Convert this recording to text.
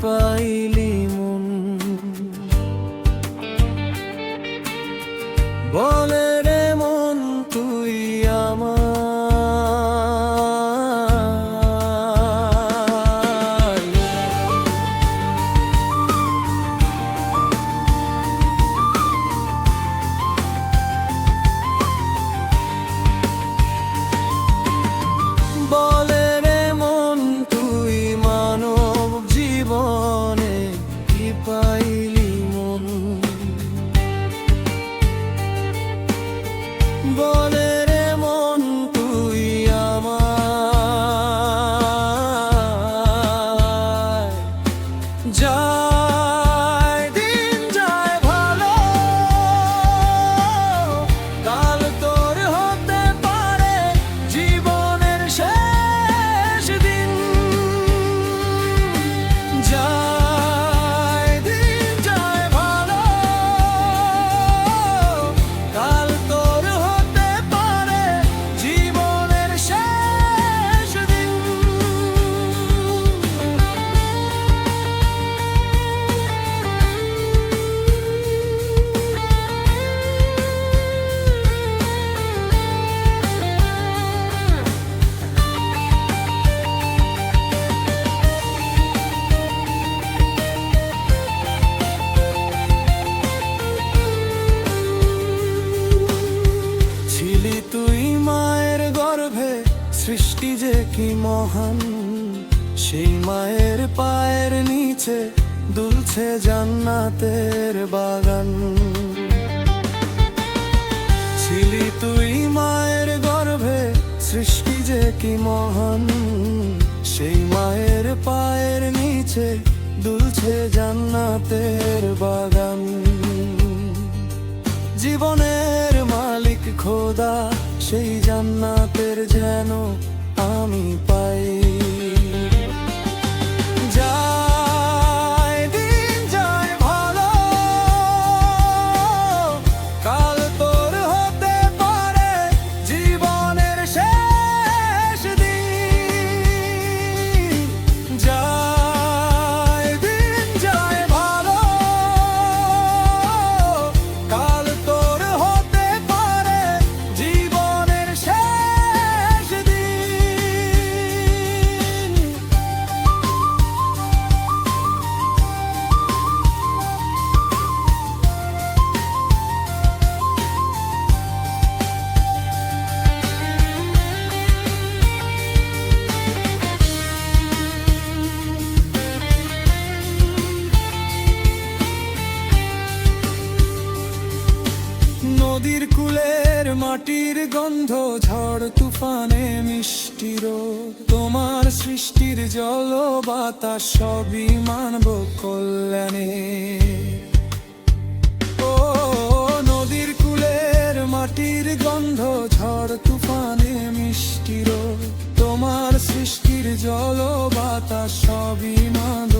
পাইলি মন? বলে রে মন তুই আমার। বলে রে মন তুই মানব জীবনে কি পাইলি মন? বলে রে মন তুই আমার। যায় দিন যায় ভালো, কাল তোর হতে পারে জীবনের শেষ দিন। যায় দিন যায় ভালো, কাল তোর হতে পারে জীবনের শেষ দিন। ছিলি তুই মায়ের গর্ভে, সৃষ্টি যে কি মহান। সেই মায়ের পায়ের নিচে দুলছে জান্নাতের বাগান। ছিলি তুই মায়ের গর্ভে, সৃষ্টি যে কি মহান। সেই মায়ের পায়ের নিচে দুলছে জান্নাতের বাগান। জীবনের মালিক খোদা, সেই জান্নাতের যেন আমি পাই। যায় দিন যায় ভালো, কাল তোর হতে পারে জীবনের শেষ দিন। যায় দিন যায় ভালো, কাল তোর হতে পারে জীবনের শেষ দিন। নদীর কূলের মাটির গন্ধ, ঝড় তুফানে মিষ্টি রোদ। তোমার সৃষ্টির জল বাতাস সবই মানব কল্যাণে। ও নদীর কূলের মাটির গন্ধ, ঝড় তুফানে মিষ্টি রোদ। তোমার সৃষ্টির জল বাতাস সবই মানব